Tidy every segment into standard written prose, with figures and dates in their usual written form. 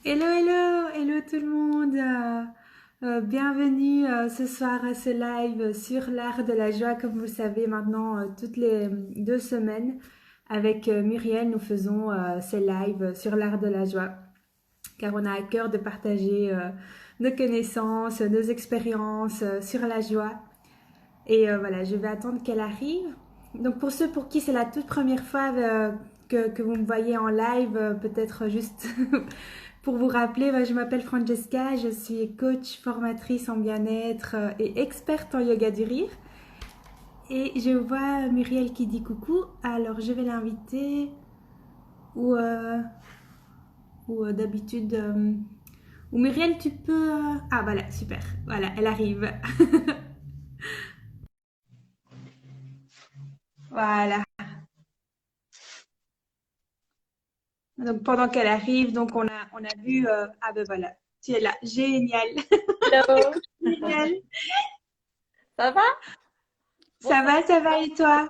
Hello, hello, hello tout le monde. Bienvenue ce soir à ce live sur l'art de la joie. Comme vous le savez maintenant, toutes les 2 semaines, avec Muriel, nous faisons ces lives sur l'art de la joie. Car on a à cœur de partager nos connaissances, nos expériences sur la joie. Et voilà, je vais attendre qu'elle arrive. Donc pour ceux pour qui c'est la toute première fois que vous me voyez en live, peut-être juste pour vous rappeler, je m'appelle Francesca, je suis coach, formatrice en bien-être et experte en yoga du rire. Et je vois Muriel qui dit coucou, alors je vais l'inviter. Ou, euh, ou d'habitude... ou Muriel, tu peux... Ah voilà, super, voilà, elle arrive. Voilà. Donc pendant qu'elle arrive, donc on a vu... ah ben voilà, tu es là, génial, Hello, génial. ça va? Bonsoir. Ça va et toi?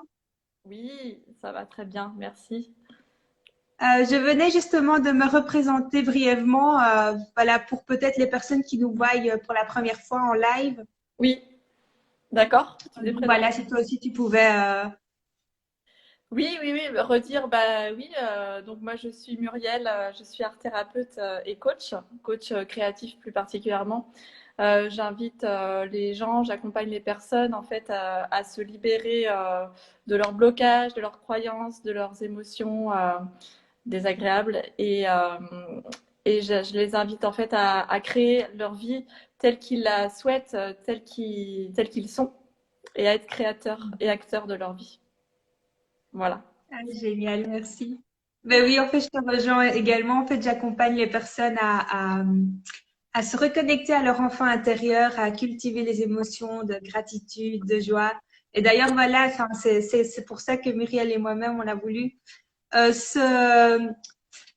Oui, ça va très bien, merci. Je venais justement de me représenter brièvement, voilà, pour peut-être les personnes qui nous voient pour la première fois en live. Oui, d'accord, tu t'es Donc présent. voilà, si toi aussi tu pouvais. Oui, oui, oui, redire, bah oui, donc moi je suis Muriel, je suis art thérapeute et coach créatif plus particulièrement. J'invite les gens, j'accompagne les personnes en fait à se libérer de leurs blocages, de leurs croyances, de leurs émotions désagréables et je les invite en fait à créer leur vie telle qu'ils la souhaitent, telle qu'ils sont et à être créateurs et acteurs de leur vie. Voilà. Ah, génial, merci. Ben oui, en fait, je te rejoins également. En fait, j'accompagne les personnes à se reconnecter à leur enfant intérieur, à cultiver les émotions de gratitude, de joie. Et d'ailleurs, voilà, enfin, c'est pour ça que Muriel et moi-même, on a voulu euh, se,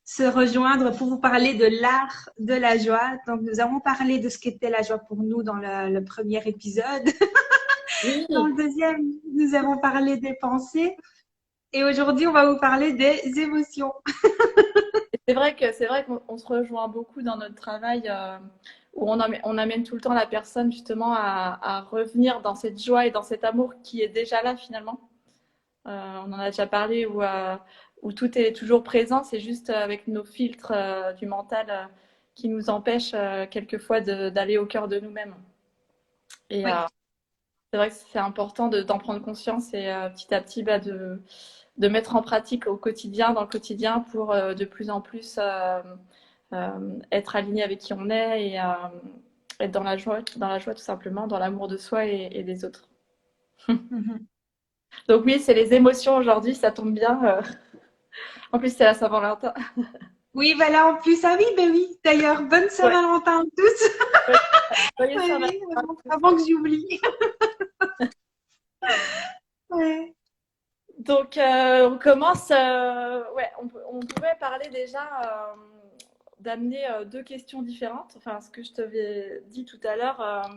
se rejoindre pour vous parler de l'art de la joie. Donc, nous avons parlé de ce qu'était la joie pour nous dans le premier épisode. Oui, Dans le deuxième, nous avons parlé des pensées. Et aujourd'hui, on va vous parler des émotions. c'est vrai qu'on se rejoint beaucoup dans notre travail où on amène tout le temps la personne justement à revenir dans cette joie et dans cet amour qui est déjà là finalement. On en a déjà parlé où tout est toujours présent, c'est juste avec nos filtres du mental qui nous empêchent quelquefois d'aller au cœur de nous-mêmes. Et Oui. c'est vrai que c'est important d'en prendre conscience et petit à petit de mettre en pratique au quotidien, dans le quotidien, pour de plus en plus être aligné avec qui on est et être dans la joie tout simplement, dans l'amour de soi et des autres. Mhm. Donc oui, c'est les émotions aujourd'hui, ça tombe bien. En plus, c'est la Saint-Valentin. Oui, voilà, en plus, ah oui, ben oui. D'ailleurs, bonne Ouais, Saint-Valentin à tous. ouais. Joyeux Ouais, Saint-Valentin oui, à tous. avant que j'oublie. Ouais. Donc, on commence. Ouais, on pouvait parler déjà d'amener deux questions différentes. Enfin, ce que je t'avais dit tout à l'heure,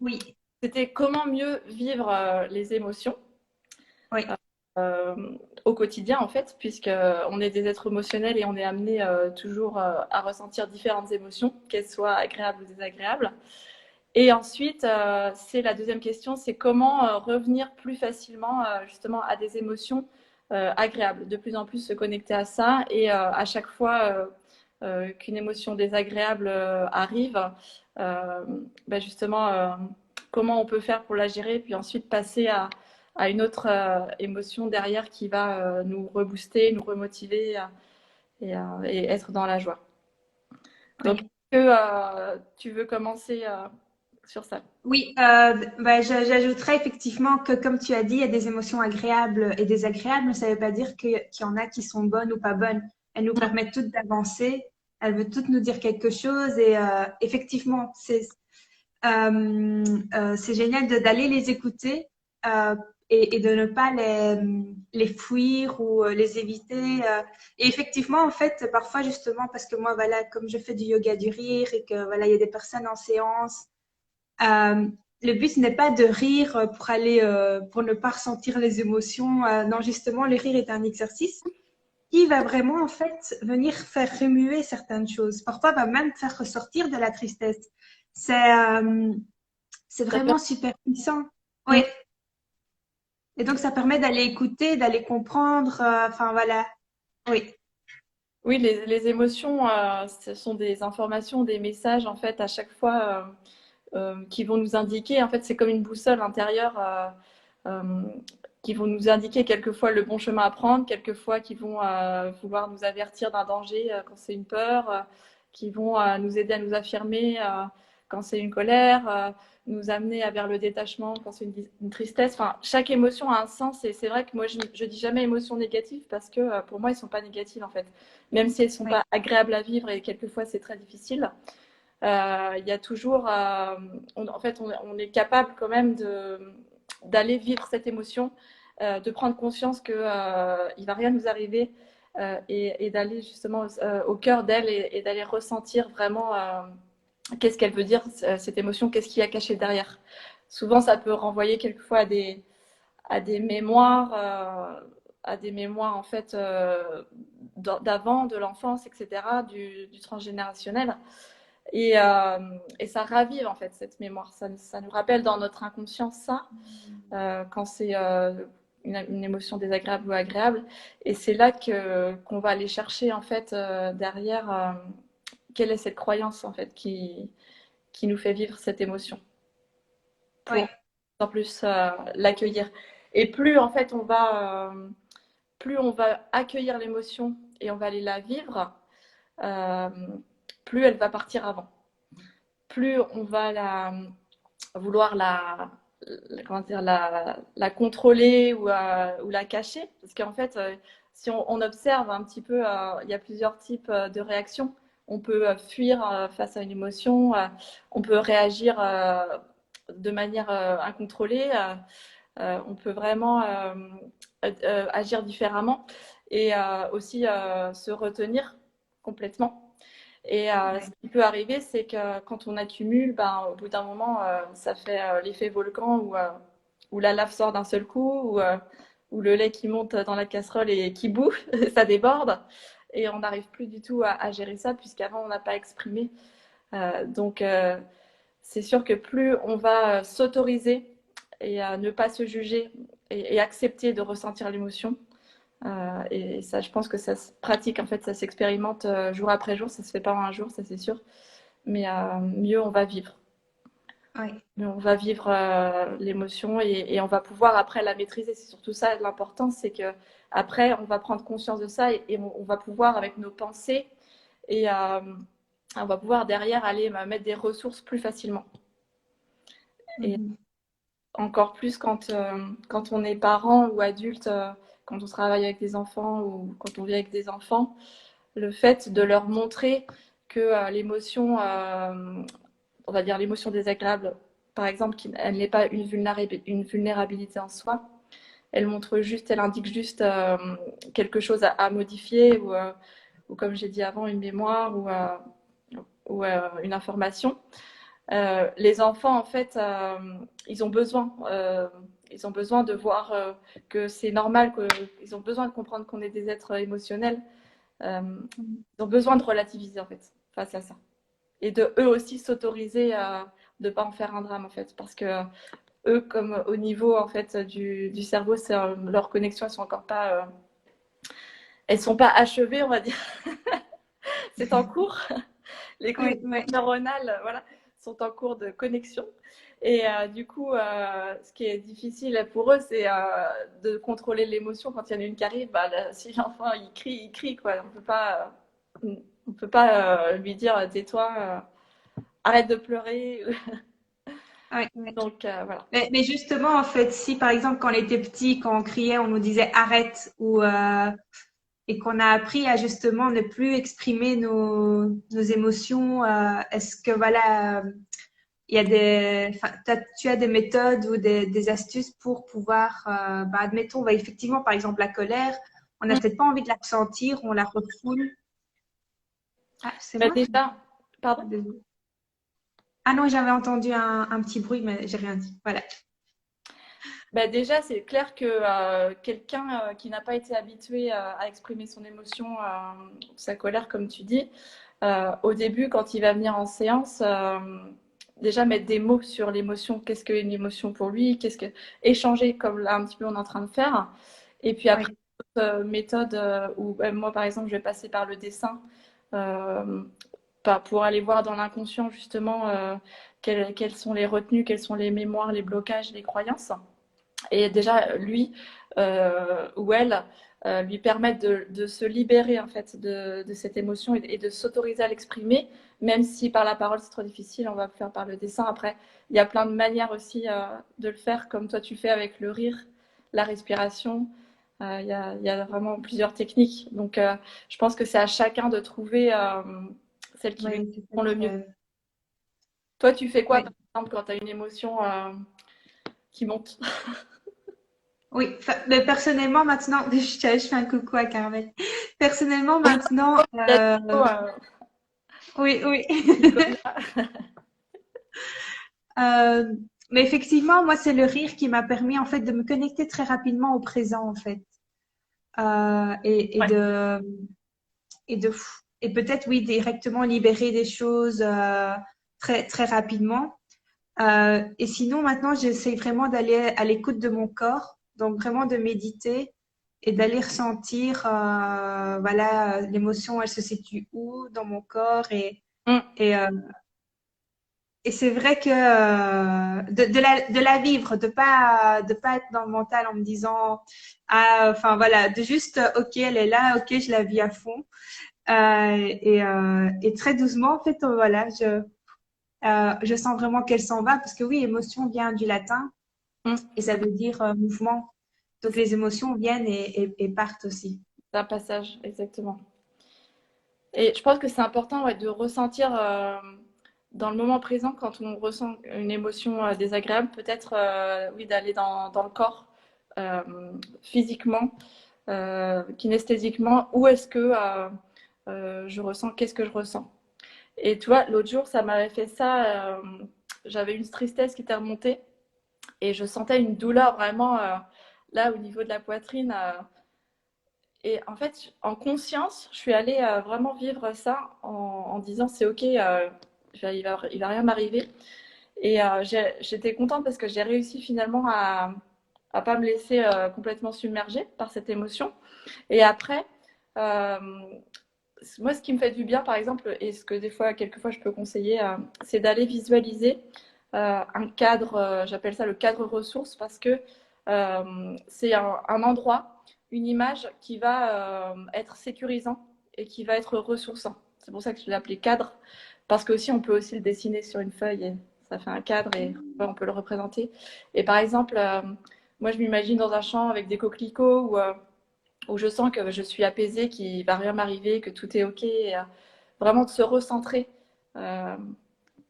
Oui, c'était comment mieux vivre les émotions oui, euh, au quotidien, en fait, puisque on est des êtres émotionnels et on est amené toujours à ressentir différentes émotions, qu'elles soient agréables ou désagréables. Et ensuite, c'est la deuxième question, c'est comment revenir plus facilement justement à des émotions agréables, de plus en plus se connecter à ça et à chaque fois qu'une émotion désagréable arrive, euh, bah justement, comment on peut faire pour la gérer, puis ensuite passer à une autre émotion derrière qui va nous rebooster, nous remotiver et être dans la joie. Donc, oui. est-ce que tu veux commencer sur ça? Oui, j'ajouterais effectivement que, comme tu as dit, il y a des émotions agréables et désagréables, mais ça ne veut pas dire qu'il y en a qui sont bonnes ou pas bonnes. Elles nous permettent toutes d'avancer, elles veulent toutes nous dire quelque chose et effectivement, c'est génial d'aller les écouter euh, et de ne pas les fuir ou les éviter. Et effectivement, en fait, parfois justement, parce que moi, voilà, comme je fais du yoga du rire et que voilà, il y a des personnes en séance, euh, le but n'est pas de rire pour ne pas ressentir les émotions. Non, justement, le rire est un exercice. qui va vraiment en fait venir faire remuer certaines choses. Parfois, va même faire ressortir de la tristesse. C'est euh, c'est Ça peut- vraiment super puissant. Oui. Mm. Et donc, ça permet d'aller écouter, d'aller comprendre. Enfin, voilà. Oui. Oui, les émotions, ce sont des informations, des messages en fait à chaque fois qui vont nous indiquer. En fait, c'est comme une boussole intérieure euh, qui vont nous indiquer quelquefois le bon chemin à prendre, quelquefois qui vont vouloir nous avertir d'un danger quand c'est une peur, qui vont nous aider à nous affirmer quand c'est une colère, nous amener vers le détachement quand c'est une tristesse. Enfin, chaque émotion a un sens et c'est vrai que moi, je dis jamais émotion négative parce que pour moi, elles sont pas négatives en fait. Même si elles sont Oui. pas agréables à vivre et quelquefois c'est très difficile, il y a toujours, en fait, on est capable quand même d'aller vivre cette émotion, de prendre conscience que il va rien nous arriver et d'aller justement au cœur d'elle et d'aller ressentir vraiment qu'est-ce qu'elle veut dire cette émotion, qu'est-ce qu'il y a caché derrière. Souvent, ça peut renvoyer quelquefois à des mémoires. À des mémoires en fait d'avant, de l'enfance, etc., du transgénérationnel. Et ça ravive en fait cette mémoire. Ça nous rappelle dans notre inconscient ça, quand c'est une émotion désagréable ou agréable. Et c'est là qu'on va aller chercher en fait derrière quelle est cette croyance en fait qui nous fait vivre cette émotion Oui. pour en plus l'accueillir. Et plus en fait plus on va accueillir l'émotion et on va aller la vivre, euh, plus elle va partir avant. Plus on va vouloir comment dire, la contrôler ou la cacher. Parce qu'en fait, si on observe un petit peu, il y a plusieurs types de réactions. On peut fuir face à une émotion, on peut réagir de manière incontrôlée, on peut vraiment agir différemment et aussi se retenir complètement. Et ce qui peut arriver, c'est que quand on accumule, ben, au bout d'un moment, ça fait l'effet volcan où la lave sort d'un seul coup, où le lait qui monte dans la casserole et qui bout, ça déborde. Et on n'arrive plus du tout à gérer ça, puisqu'avant, on n'a pas exprimé. Donc, c'est sûr que plus on va s'autoriser et ne pas se juger et accepter de ressentir l'émotion, et ça, je pense que ça se pratique, en fait, ça s'expérimente jour après jour, ça se fait pas en un jour, ça c'est sûr, mais mieux on va vivre. Oui. Mieux on va vivre l'émotion et on va pouvoir après la maîtriser. C'est surtout ça l'important, c'est que après on va prendre conscience de ça et on va pouvoir avec nos pensées et on va pouvoir derrière aller mettre des ressources plus facilement. Et Mhm. encore plus quand on est parent ou adulte, quand on travaille avec des enfants ou quand on vit avec des enfants, le fait de leur montrer que l'émotion, on va dire l'émotion désagréable, par exemple, elle n'est pas une vulnérabilité en soi, elle montre juste, elle indique juste quelque chose à modifier ou comme j'ai dit avant, une mémoire ou une information. Les enfants, en fait, ils ont besoin de voir que c'est normal, ils ont besoin de comprendre qu'on est des êtres émotionnels. Euh, ils ont besoin de relativiser en fait face à ça et de eux aussi s'autoriser de pas en faire un drame en fait parce que eux comme au niveau en fait du cerveau c'est leurs connexions elles sont encore pas elles sont pas achevées on va dire c'est en cours les Oui, connexions oui. neuronales voilà sont en cours de connexion et du coup ce qui est difficile pour eux c'est de contrôler l'émotion quand il y en a une qui arrive bah, là, si l'enfant il crie quoi on peut pas lui dire tais-toi arrête de pleurer. Oui, oui. Donc voilà. Mais justement, en fait, si par exemple, quand on était petit, quand on criait, on nous disait arrête ou et qu'on a appris à justement ne plus exprimer nos émotions, est-ce que voilà, il y a enfin, tu as des méthodes ou des astuces pour pouvoir, bah, admettons, bah, effectivement, par exemple, la colère, on n'a peut-être pas envie de la ressentir, on la refoule. Ah, c'est Bah, moi? déjà, Ah, pardon. désolée. Ah non, j'avais entendu un petit bruit, mais j'ai rien dit. Voilà. Bah déjà, c'est clair que quelqu'un qui n'a pas été habitué à exprimer son émotion, sa colère, comme tu dis, au début, quand il va venir en séance, déjà mettre des mots sur l'émotion, qu'est-ce qu'une émotion pour lui, qu'est-ce que échanger comme là un petit peu on est en train de faire. Et puis après, Oui, méthode où moi par exemple, je vais passer par le dessin euh, pour aller voir dans l'inconscient justement quelles sont les retenues, quelles sont les mémoires, les blocages, les croyances. Et déjà, lui ou elle lui permettent de se libérer en fait de cette émotion et de s'autoriser à l'exprimer, même si par la parole c'est trop difficile, on va le faire par le dessin. Après, il y a plein de manières aussi de le faire, comme toi tu fais avec le rire, la respiration. Il y a vraiment plusieurs techniques. Donc, je pense que c'est à chacun de trouver celle qui lui oui, c'est ça correspond le mieux. Toi, tu fais quoi, ouais. par exemple, quand tu as une émotion qui monte? Oui, mais personnellement maintenant, je fais un coucou à Carmel. Personnellement Oui, maintenant, oui, oui. Nicolas. Euh, mais effectivement, moi, c'est le rire qui m'a permis en fait de me connecter très rapidement au présent en fait. Et Ouais. de et peut-être oui directement libérer des choses très très rapidement. Et sinon maintenant j'essaie vraiment d'aller à l'écoute de mon corps, donc vraiment de méditer et d'aller ressentir voilà l'émotion elle se situe où dans mon corps Mm. et euh, et c'est vrai que de la vivre, de pas être dans le mental en me disant ah enfin voilà de juste ok elle est là ok je la vis à fond. Et très doucement, en fait, voilà, je sens vraiment qu'elle s'en va parce que oui, émotion vient du latin Mm. et ça veut dire mouvement. Donc les émotions viennent et partent aussi. C'est un passage, exactement. Et je pense que c'est important ouais, de ressentir dans le moment présent, quand on ressent une émotion désagréable, peut-être oui, d'aller dans le corps, euh, physiquement, kinesthésiquement, où est-ce que je ressens, qu'est-ce que je ressens. Et tu vois, l'autre jour, ça m'avait fait ça, j'avais une tristesse qui était remontée et je sentais une douleur vraiment là au niveau de la poitrine. Et en fait, en conscience, je suis allée vraiment vivre ça en disant c'est ok, il va rien m'arriver. Et j'étais contente parce que j'ai réussi finalement à pas me laisser complètement submerger par cette émotion. Et après, euh, moi, ce qui me fait du bien, par exemple, et ce que des fois, quelquefois, je peux conseiller, c'est d'aller visualiser un cadre, j'appelle ça le cadre ressource, parce que c'est un endroit, une image qui va être sécurisant et qui va être ressourçant. C'est pour ça que je l'ai appelé cadre, parce que aussi on peut aussi le dessiner sur une feuille et ça fait un cadre et ouais, on peut le représenter. Et par exemple, moi je m'imagine dans un champ avec des coquelicots où je sens que je suis apaisée, qu'il ne va rien m'arriver, que tout est OK. Et, vraiment de se recentrer, euh,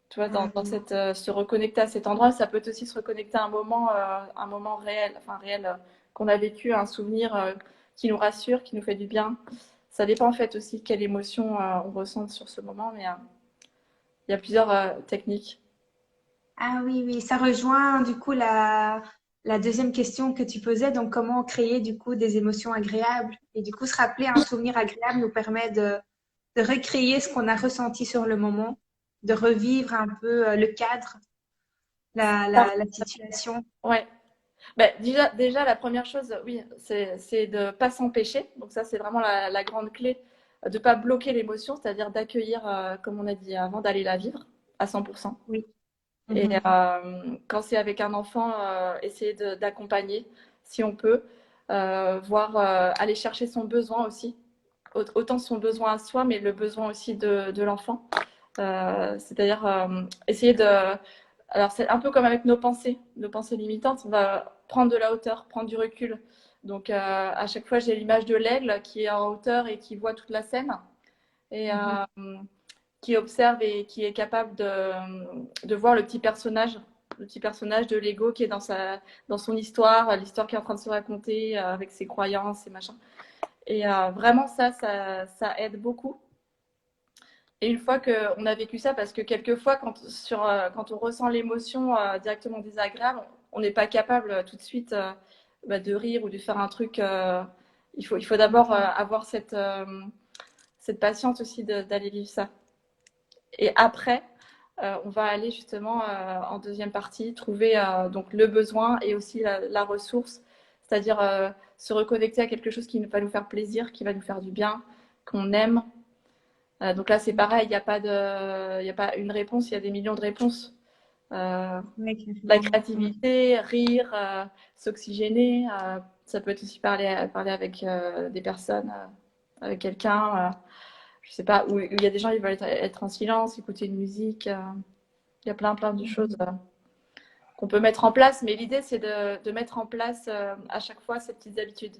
tu vois, Ah dans oui. cette, se reconnecter à cet endroit. Ça peut aussi se reconnecter à un moment réel, enfin réel, qu'on a vécu, un souvenir qui nous rassure, qui nous fait du bien. Ça dépend en fait aussi quelle émotion on ressent sur ce moment, mais il y a plusieurs techniques. Ah oui, oui, ça rejoint du coup la deuxième question que tu posais, donc comment créer du coup des émotions agréables. Et du coup, se rappeler un souvenir agréable nous permet de recréer ce qu'on a ressenti sur le moment, de revivre un peu le cadre, la situation. Ouais. Ben, déjà, la première chose, oui, c'est de ne pas s'empêcher. Donc ça, c'est vraiment la grande clé, de ne pas bloquer l'émotion, c'est-à-dire d'accueillir, comme on a dit avant, d'aller la vivre à 100%. Oui. Et Mhm. quand c'est avec un enfant, essayer d'accompagner si on peut, voir, aller chercher son besoin aussi, autant son besoin à soi, mais le besoin aussi de l'enfant. C'est-à-dire essayer de... Alors c'est un peu comme avec nos pensées limitantes, on va prendre de la hauteur, prendre du recul. Donc à chaque fois, j'ai l'image de l'aigle qui est en hauteur et qui voit toute la scène et Mhm. qui observe et qui est capable de voir le petit personnage de Lego qui est dans son histoire, l'histoire qui est en train de se raconter avec ses croyances, ses machins. Et vraiment, ça aide beaucoup. Et une fois qu'on a vécu ça, parce que quelquefois, quand on ressent l'émotion directement désagréable, on n'est pas capable tout de suite de rire ou de faire un truc. Il faut d'abord avoir cette patience aussi d'aller vivre ça. Et après, on va aller justement en deuxième partie trouver donc le besoin et aussi la ressource, c'est-à-dire se reconnecter à quelque chose qui va nous faire plaisir, qui va nous faire du bien, qu'on aime. Donc là, c'est pareil, il y a pas une réponse, il y a des millions de réponses. La créativité, rire, s'oxygéner. Ça peut être aussi parler avec des personnes, avec quelqu'un. Je sais pas, où il y a des gens qui veulent être en silence, écouter une musique. Il y a plein de choses qu'on peut mettre en place. Mais l'idée, c'est de mettre en place à chaque fois ces petites habitudes.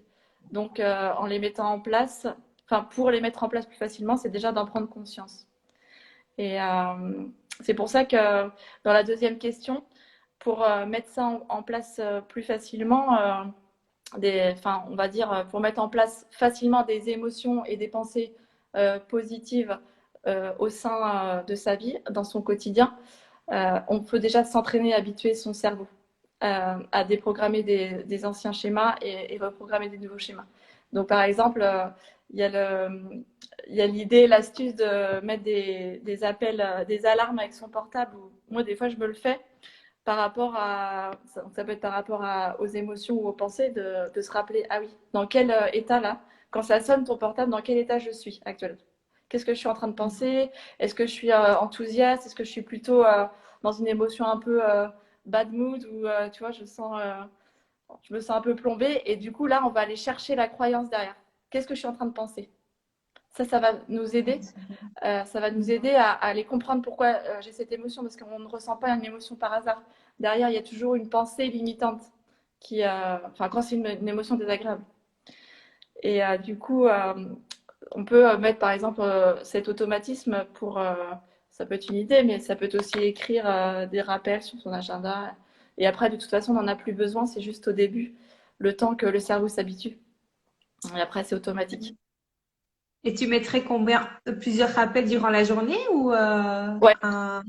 Donc, en les mettant en place, enfin, pour les mettre en place plus facilement, c'est déjà d'en prendre conscience. Et c'est pour ça que dans la deuxième question, pour mettre ça en place plus facilement, on va dire, pour mettre en place facilement des émotions et des pensées positives au sein de sa vie, dans son quotidien, on peut déjà s'entraîner, habituer son cerveau à déprogrammer des anciens schémas et reprogrammer des nouveaux schémas. Donc, par exemple, il y a l'idée, l'astuce de mettre des appels, des alarmes avec son portable. Moi, des fois, je me le fais par rapport ça peut être par rapport aux émotions ou aux pensées, de se rappeler, ah oui, dans quel état là, quand ça sonne ton portable, dans quel état je suis actuellement? Qu'est-ce que je suis en train de penser? Est-ce que je suis enthousiaste? Est-ce que je suis plutôt dans une émotion un peu bad mood ou tu vois, je me sens un peu plombée et du coup là, on va aller chercher la croyance derrière. Qu'est-ce que je suis en train de penser? Ça va nous aider. Ça va nous aider à aller comprendre pourquoi j'ai cette émotion parce qu'on ne ressent pas une émotion par hasard. Derrière, il y a toujours une pensée limitante enfin, quand c'est une émotion désagréable. Et du coup, on peut mettre par exemple cet automatisme ça peut être une idée, mais ça peut être aussi écrire des rappels sur son agenda. Et après, de toute façon, on n'en a plus besoin, c'est juste au début, le temps que le cerveau s'habitue. Et après, c'est automatique. Et tu mettrais combien? Plusieurs rappels durant la journée ou Ouais, un...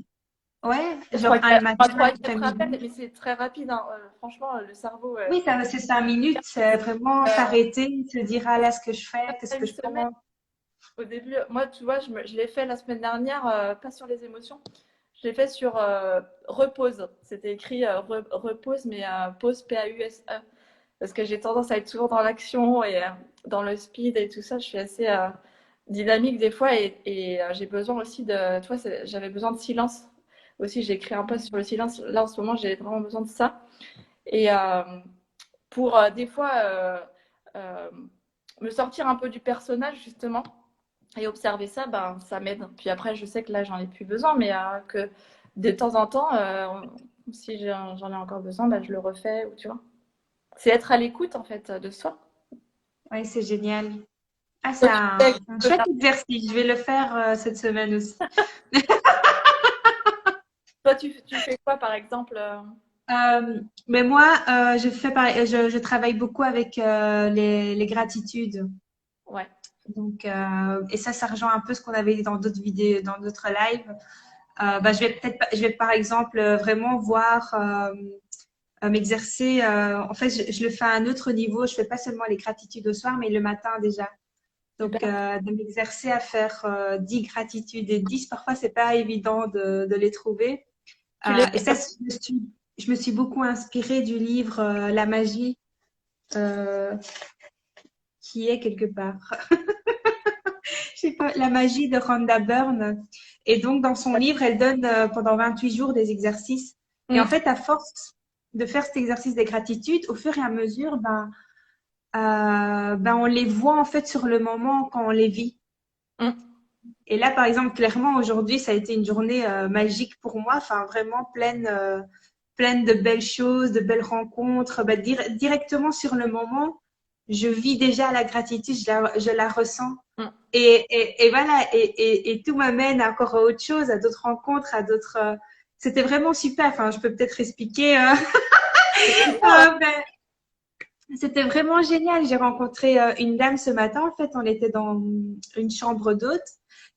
Ouais, je genre crois qu'il y un a matin, un 3-4 rappels, après-midi. mais c'est très rapide, hein. Franchement, le cerveau, Oui, ça, c'est 5 minutes, c'est vraiment euh, s'arrêter, se dire, ah là, ce que je fais, qu'est-ce que une je semaine, pense. au début, moi, tu vois, je l'ai fait la semaine dernière, pas sur les émotions, je l'ai fait sur repose. C'était écrit repose, mais pause, P-A-U-S-E. Parce que j'ai tendance à être toujours dans l'action et dans le speed et tout ça. Je suis assez dynamique des fois et j'ai besoin aussi tu vois, j'avais besoin de silence. Aussi, j'ai écrit un post sur le silence. Là, en ce moment, j'ai vraiment besoin de ça. Et pour des fois euh, me sortir un peu du personnage, justement, et observer ça, ben, ça m'aide. Puis après, je sais que là, j'en ai plus besoin, mais que de temps en temps, si j'en ai encore besoin, ben, je le refais, ou tu vois. C'est être à l'écoute, en fait, de soi. Oui, c'est génial. Ah, Toi, c'est tu un, fais, un chouette exercice. Je vais le faire cette semaine aussi. toi, tu fais quoi, par exemple Mais moi, je travaille beaucoup avec les gratitudes. Ouais. Donc, et ça rejoint un peu ce qu'on avait dit dans d'autres vidéos, dans d'autres lives. Bah, je vais par exemple vraiment voir m'exercer. En fait, je le fais à un autre niveau. Je fais pas seulement les gratitudes au soir, mais le matin déjà. Donc, Super. de m'exercer à faire 10 gratitudes et 10, parfois c'est pas évident de les trouver. Tu les Et ça, je me suis beaucoup inspirée du livre La magie euh, qui est quelque part. Je sais pas, La magie de Rhonda Byrne. Et donc, dans son livre, elle donne pendant 28 jours des exercices. Et en Mm. fait, à force de faire cet exercice des gratitudes, au fur et à mesure, on les voit en fait sur le moment quand on les vit. Mm. Et là, par exemple, clairement, aujourd'hui, ça a été une journée magique pour moi, enfin vraiment pleine de belles choses, de belles rencontres. Bah, directement sur le moment, je vis déjà la gratitude, je la ressens. Mm. Et voilà, et tout m'amène encore à autre chose, à d'autres rencontres, à d'autres. C'était vraiment super. Enfin, je peux peut-être expliquer. C'est super, ouais. Ben, c'était vraiment génial. J'ai rencontré une dame ce matin. En fait, on était dans une chambre d'hôte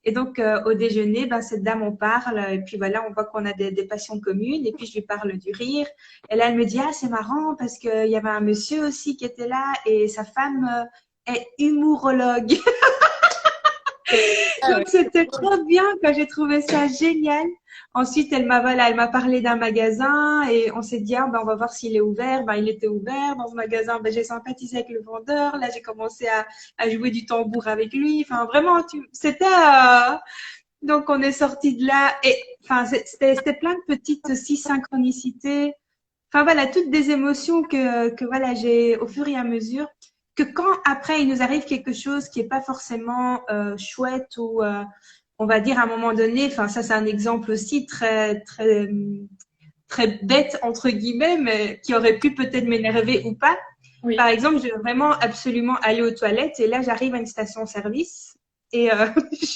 Et donc, au déjeuner, ben, cette dame, on parle, et puis voilà, on voit qu'on a des passions communes, et puis je lui parle du rire. Et là, elle me dit, ah, c'est marrant, parce qu'il y avait un monsieur aussi qui était là, et sa femme est humorologue. Ah Donc, ouais. c'était trop bien, quand j'ai trouvé ça génial. Ensuite, elle m'a parlé d'un magasin et on s'est dit, ah, ben, on va voir s'il est ouvert. Ben, il était ouvert dans ce magasin. Ben, j'ai sympathisé avec le vendeur. Là, j'ai commencé à jouer du tambour avec lui. Enfin, vraiment, c'était, donc, on est sorti de là et, enfin, c'était plein de petites aussi synchronicités. Enfin, voilà, toutes des émotions que voilà, j'ai au fur et à mesure que quand après il nous arrive quelque chose qui est pas forcément chouette ou on va dire à un moment donné, enfin ça c'est un exemple aussi très bête entre guillemets, mais qui aurait pu peut-être m'énerver ou pas. Oui. Par exemple, je veux vraiment absolument aller aux toilettes et là j'arrive à une station-service et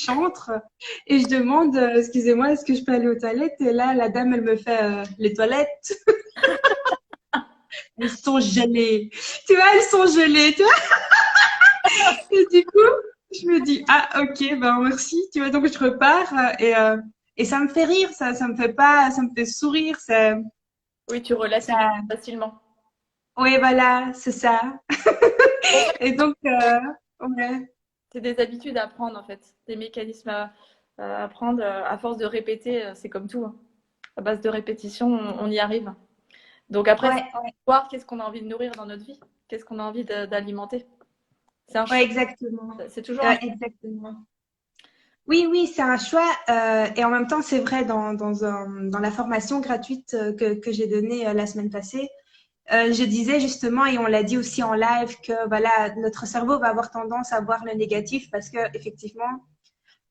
j'entre et je demande excusez-moi est-ce que je peux aller aux toilettes et là la dame elle me fait les toilettes elles sont gelées tu vois elles sont gelées tu vois et du coup je me dis ah ok ben merci tu vois donc je repars et ça me fait rire ça me fait pas ça me fait sourire Oui, tu ça relativises facilement. ouais voilà c'est ça En fait, et donc ouais c'est des habitudes à apprendre, en fait, des mécanismes à apprendre à force de répéter. C'est comme tout, hein. À base de répétition, on y arrive. Donc après, c'est ouais voir qu'est-ce qu'on a envie de nourrir dans notre vie, qu'est-ce qu'on a envie d'alimenter. C'est un ouais choix. exactement C'est toujours un choix. exactement. Oui, oui, c'est un choix et en même temps, c'est vrai dans la formation gratuite que j'ai donnée la semaine passée, je disais justement et on l'a dit aussi en live que voilà, notre cerveau va avoir tendance à voir le négatif parce que effectivement,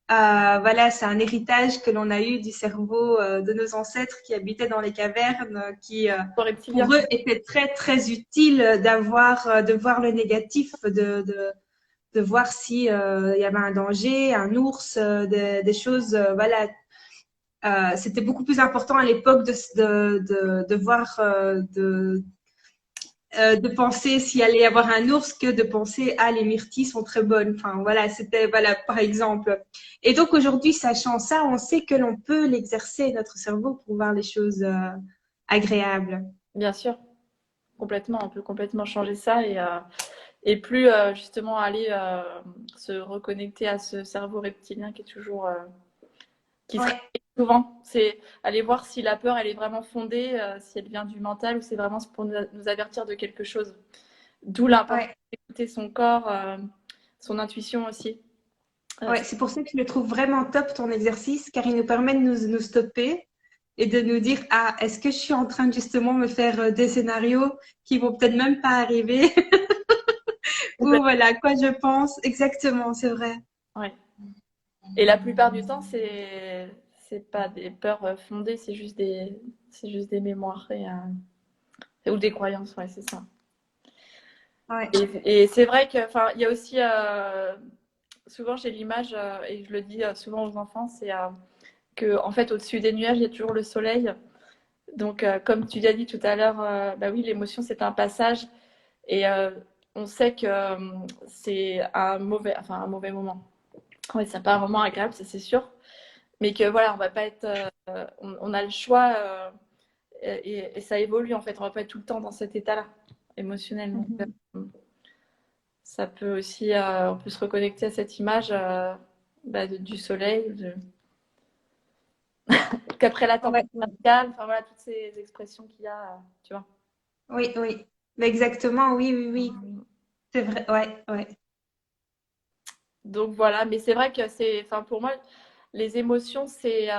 voilà, c'est un héritage que l'on a eu du cerveau de nos ancêtres qui habitaient dans les cavernes, qui Reptilien. pour eux était très très utile d'avoir de voir le négatif, de voir si il y avait un danger, un ours, des choses, voilà. C'était beaucoup plus important à l'époque de voir, de penser s'il allait y avoir un ours que de penser ah les myrtilles sont très bonnes. Enfin voilà, c'était voilà par exemple. Et donc aujourd'hui, sachant ça, on sait que l'on peut l'exercer notre cerveau pour voir les choses agréables. Bien sûr, complètement. On peut complètement changer ça et plus justement aller se reconnecter à ce cerveau reptilien qui est toujours qui se Ouais, réveille souvent. C'est aller voir si la peur elle est vraiment fondée, si elle vient du mental ou c'est vraiment pour nous avertir de quelque chose. D'où l'importance ouais. d'écouter son corps, son intuition aussi. Ouais, c'est pour ça que je le trouve vraiment top ton exercice, car il nous permet de nous stopper et de nous dire, ah, est-ce que je suis en train de justement me faire des scénarios qui vont peut-être même pas arriver ou Complètement. voilà, quoi je pense exactement, c'est vrai. Ouais. Et la plupart du temps, c'est pas des peurs fondées, c'est juste des mémoires ou des croyances, ouais, c'est ça. Ouais, Et c'est vrai que, enfin, il y a aussi souvent j'ai l'image et je le dis souvent aux enfants, c'est que en fait au-dessus des nuages il y a toujours le soleil. Donc comme tu l'as dit tout à l'heure, bah oui, l'émotion c'est un passage et on sait que c'est un mauvais moment. Oui, c'est pas un moment agréable, ça c'est sûr. Mais que voilà, on va pas être, on a le choix et ça évolue en fait. On va pas être tout le temps dans cet état-là émotionnel. Donc, mhm. ça peut aussi, on peut se reconnecter à cette image bah, du soleil, qu'après la Ouais, tempête tropicale, enfin voilà, toutes ces expressions qu'il y a, tu vois. oui, oui. Mais exactement, oui, oui, oui. C'est vrai, ouais, ouais. Donc voilà, mais c'est vrai que c'est, enfin pour moi, les émotions, c'est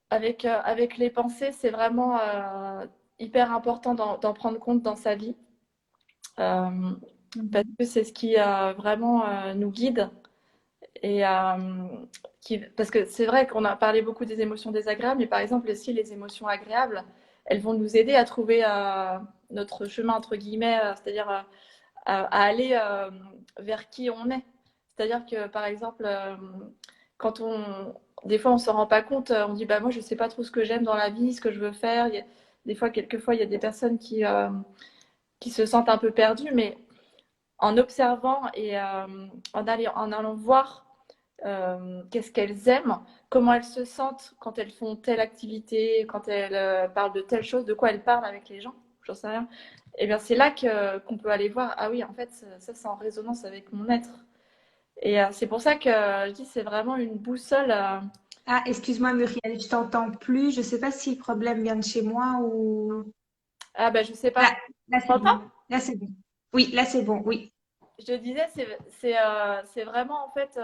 avec les pensées, c'est vraiment hyper important d'en prendre compte dans sa vie. Euh, Parce Mhm. que c'est ce qui vraiment nous guide et parce que c'est vrai qu'on a parlé beaucoup des émotions désagréables, mais par exemple aussi les émotions agréables, elles vont nous aider à trouver notre chemin entre guillemets, c'est-à-dire à aller vers qui on est. C'est-à-dire que par exemple, quand des fois on s'en rend pas compte, on dit bah moi je sais pas trop ce que j'aime dans la vie, ce que je veux faire. Des fois, quelquefois, il y a des personnes qui se sentent un peu perdues, mais en observant et en allant voir qu'est-ce qu'elles aiment, comment elles se sentent quand elles font telle activité, quand elles parlent de telle chose, de quoi elles parlent avec les gens, j'en sais rien. Et bien c'est là qu'on peut aller voir, ah oui, en fait, ça c'est en résonance avec mon être. Et c'est pour ça que je dis c'est vraiment une boussole. Ah, excuse-moi Muriel, je t'entends plus. Je sais pas si le problème vient de chez moi ou... Ah ben je sais Là, pas. là Tu c'est m'entends? bon. Là c'est bon. Oui, là c'est bon, oui. Je te disais, c'est vraiment en fait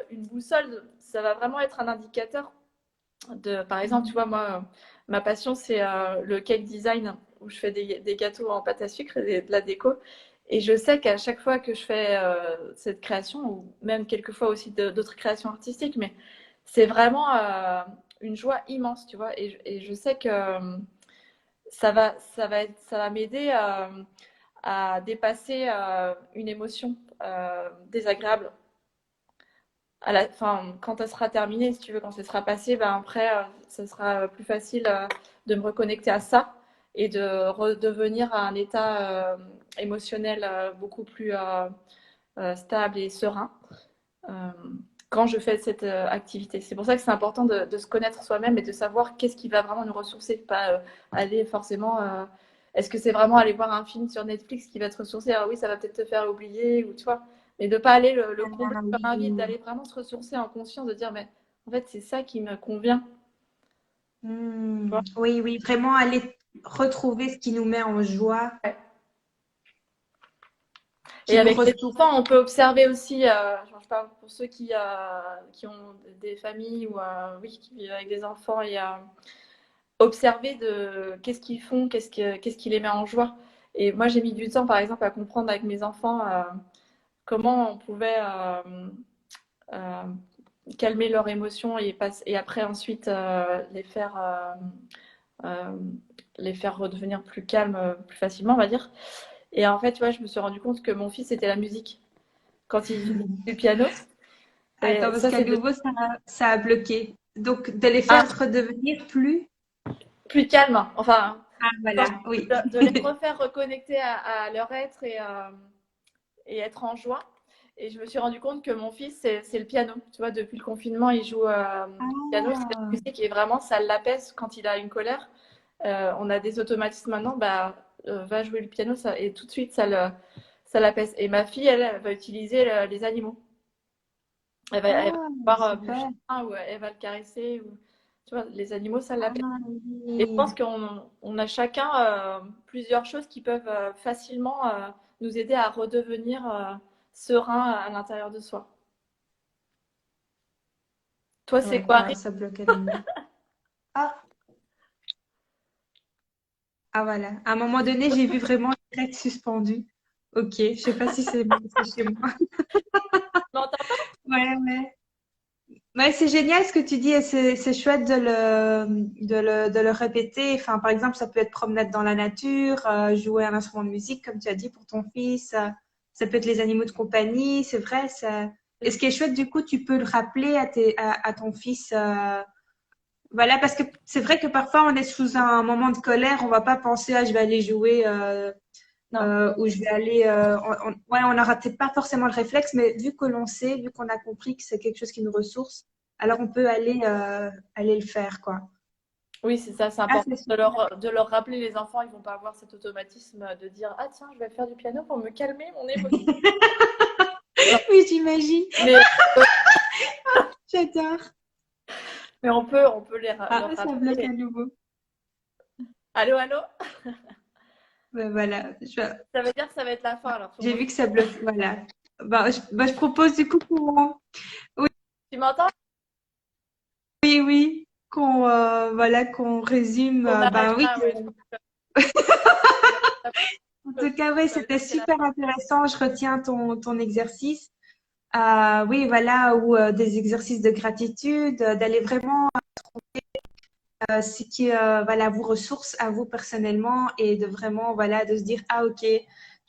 une boussole. Ça va vraiment être un indicateur de, par exemple, tu vois, moi, ma passion, c'est le cake design, où je fais des gâteaux en pâte à sucre et de la déco. Et je sais qu'à chaque fois que je fais cette création, ou même quelquefois aussi d'autres créations artistiques, mais c'est vraiment une joie immense, tu vois. Et je sais que ça va m'aider à dépasser une émotion désagréable. Enfin, quand elle sera terminée, si tu veux, quand elle sera passée, ben après, ça sera plus facile de me reconnecter à ça et de redevenir à un état émotionnel beaucoup plus stable et serein euh, quand je fais cette activité. C'est pour ça que c'est important de se connaître soi-même et de savoir qu'est-ce qui va vraiment nous ressourcer, pas aller forcément. Est-ce que c'est vraiment aller voir un film sur Netflix qui va te ressourcer? Alors oui, ça va peut-être te faire oublier ou tu vois, mais de pas aller le combler Ah comme un vide, oui. d'aller vraiment se ressourcer en conscience, de dire mais en fait c'est ça qui me convient. Tu vois. Oui, oui, vraiment aller retrouver ce qui nous met en joie, Ouais. Et qui nous avec les ressource. enfants, on peut observer aussi, je parle pour ceux qui ont des familles ou oui, qui vivent avec des enfants et observer de qu'est-ce qu'ils font, qu'est-ce qui les met en joie. Et moi, j'ai mis du temps, par exemple, à comprendre avec mes enfants comment on pouvait euh, calmer leurs émotions et après ensuite euh, les faire redevenir plus calmes plus facilement, on va dire. Et en fait, tu vois, je me suis rendu compte que mon fils, c'était la musique. Quand il joue du piano, Attends, et parce ça, qu'à c'est nouveau, ça a bloqué. Donc, de les ah, faire redevenir plus. plus calme. Enfin, Ah, quand voilà, oui. de les refaire reconnecter à leur être et être en joie. Et je me suis rendu compte que mon fils, c'est le piano. Tu vois, depuis le confinement, il joue du piano, c'est la Ah, musique et vraiment, ça l'apaise quand il a une colère. On a des automatismes maintenant, bah, va jouer le piano ça, et tout de suite, ça l'apaise. Et ma fille, elle va utiliser les animaux. Elle va ah, voir mon super. chien ou elle va le caresser. Ou, tu vois, les animaux, ça l'apaise. Ah, Et je pense oui. qu'on a chacun plusieurs choses qui peuvent facilement nous aider à redevenir serein à l'intérieur de soi. Toi, c'est Ouais, quoi? ah, ça bloque à nouveau. Ah, ah, voilà. À un moment donné, j'ai vu vraiment le direct suspendu. Ok, je sais pas si c'est chez moi. M'entends pas? Ouais, ouais. Ouais, c'est génial ce que tu dis et c'est chouette de le répéter. Enfin, par exemple, ça peut être promenade dans la nature, jouer un instrument de musique, comme tu as dit, pour ton fils. Ça peut être les animaux de compagnie, c'est vrai. Ça... Et ce qui est chouette, du coup, tu peux le rappeler à ton fils. Voilà, parce que c'est vrai que parfois, on est sous un moment de colère, on va pas penser, ah, je vais aller jouer. Non. Où je vais aller. Ouais, on n'aura peut-être pas forcément le réflexe, mais vu que l'on sait, vu qu'on a compris que c'est quelque chose qui nous ressource, alors on peut aller le faire, quoi. Oui, c'est ça, c'est Ah, important c'est super. de leur rappeler. Les enfants, ils vont pas avoir cet automatisme de dire ah tiens, je vais faire du piano pour me calmer mon émotion. Non. Oui, j'imagine. Mais, J'adore. mais on peut Ah, leur ça bloque rappeler. à nouveau. Allô, allô? Ben voilà. Ça veut dire que ça va être la fin alors pour J'ai moi. vu que ça bloque. Voilà. Je propose du coup qu'on. Oui, Tu m'entends? oui, oui. Voilà, qu'on résume. On arrête Ben oui. là, ouais. En tout cas, oui, Ça veut c'était dire que c'est la super intéressant. Je retiens ton exercice. Oui, voilà, ou des exercices de gratitude, d'aller vraiment ce qui voilà, vous ressource à vous personnellement et de vraiment voilà, de se dire, ah ok,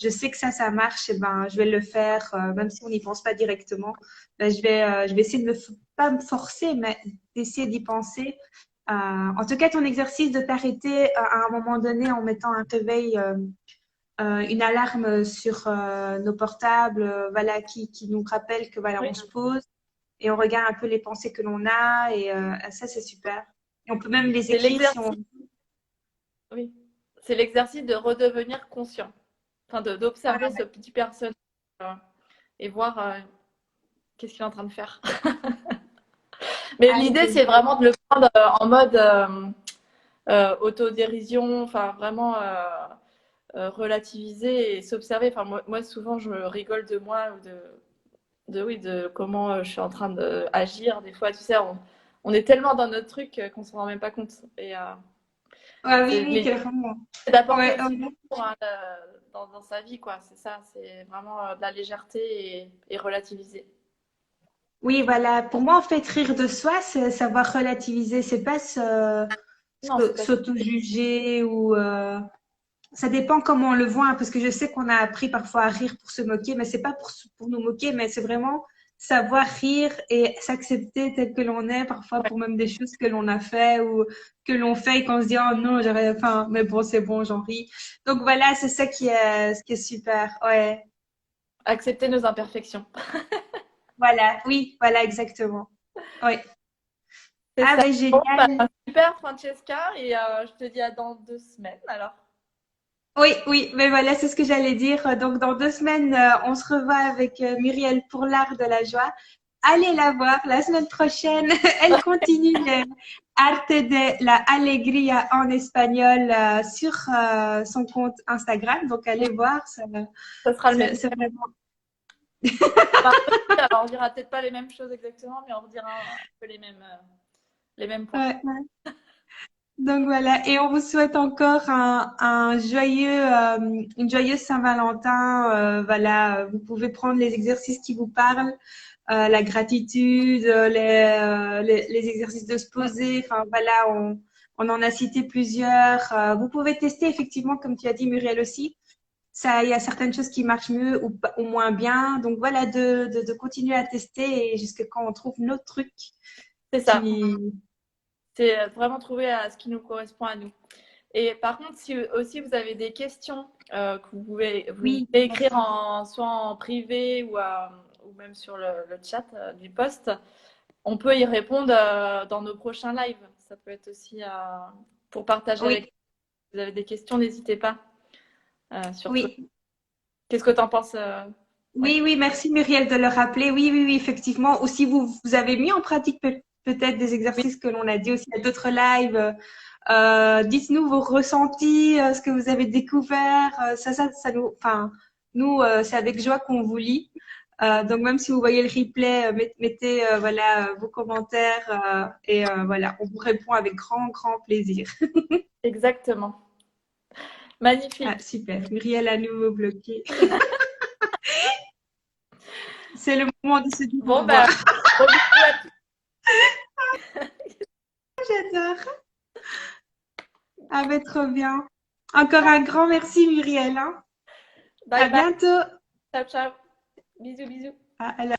je sais que ça marche, et ben, je vais le faire, même si on n'y pense pas directement. Ben, je vais essayer de pas me forcer, mais d'essayer d'y penser. En tout cas, ton exercice de t'arrêter à un moment donné en mettant un réveil, une alarme sur nos portables, voilà, qui nous rappelle que voilà, Oui, on se pose et on regarde un peu les pensées que l'on a et ça c'est super. Et on peut même les C'est écrire si on... l'exercice, oui. C'est l'exercice de redevenir conscient. Enfin, Ah, d'observer ce petit personnage euh, et voir qu'est-ce qu'il est en train de faire. Mais ah, l'idée, c'est c'est vraiment de le prendre en mode autodérision, enfin vraiment relativiser et s'observer. Enfin, moi, souvent, je me rigole de moi ou oui, de comment je suis en train d'agir. Des fois, tu sais, on est tellement dans notre truc qu'on se rend même pas compte. Et ouais, oui, c'est oui, l'idée, carrément. c'est d'apporter Ouais, aussi de ouais. l'humour hein, dans sa vie, quoi. C'est ça, c'est vraiment de la légèreté et relativiser. Oui, voilà. Pour moi, en fait, rire de soi, c'est savoir relativiser. C'est pas Non, c'est pas ça. s'auto-juger ou ça dépend comment on le voit, hein, parce que je sais qu'on a appris parfois à rire pour se moquer, mais c'est pas pour nous moquer, mais c'est vraiment savoir rire et s'accepter tel que l'on est, parfois Ouais. pour même des choses que l'on a fait ou que l'on fait et qu'on se dit oh non, j'aurais, enfin, mais bon, c'est bon, j'en ris. Donc voilà, c'est ça ce qui est super. Ouais, Accepter nos imperfections. voilà, oui, voilà, exactement. Oui. C'est Ah ça. ben Bon, bah, génial. super, Francesca. Et je te dis à dans 2 semaines, alors. Oui, oui, mais voilà, c'est ce que j'allais dire. Donc, dans 2 semaines, on se revoit avec Muriel pour l'art de la joie. Allez la voir la semaine prochaine. Elle continue le Arte de la Alegría en espagnol sur son compte Instagram. Donc, allez voir. Ça sera le même. C'est vraiment... Enfin, alors, on dira peut-être pas les mêmes choses exactement, mais on redira un peu les mêmes points. Ouais, ouais. Donc voilà, et on vous souhaite encore un joyeux, une joyeuse Saint-Valentin. Voilà, vous pouvez prendre les exercices qui vous parlent, la gratitude, les exercices de se poser. Enfin voilà, on en a cité plusieurs. Vous pouvez tester effectivement, comme tu as dit Muriel aussi. Ça, il y a certaines choses qui marchent mieux ou moins bien. Donc voilà, de continuer à tester et jusqu'à quand on trouve notre truc C'est ça. qui. C'est vraiment trouver ce qui nous correspond à nous. Et par contre, si aussi vous avez des questions que vous Oui, pouvez écrire soit en privé ou même sur le chat du post, on peut y répondre dans nos prochains lives. Ça peut être aussi pour partager avec vous. oui, Si vous avez des questions, n'hésitez pas. Surtout. oui. Qu'est-ce que tu en penses Oui. Oui, oui, merci Muriel de le rappeler. Oui, oui, oui, effectivement. Ou si vous avez mis en pratique peut-être des Oui, exercices que l'on a dit aussi à d'autres lives, dites-nous vos ressentis, ce que vous avez découvert. Ça nous, enfin, nous, c'est avec joie qu'on vous lit. Donc même si vous voyez le replay, mettez voilà vos commentaires et voilà, on vous répond avec grand, grand plaisir. exactement. Ah, Magnifique. super. Muriel à nouveau bloqué. C'est le moment de se dire au Bon, revoir. bah, gros bisous à tous. J'adore. Ah ben trop bien. Encore un grand merci Muriel, hein. Bye À bye. bientôt. Ciao, ciao. Bisous, bisous. À la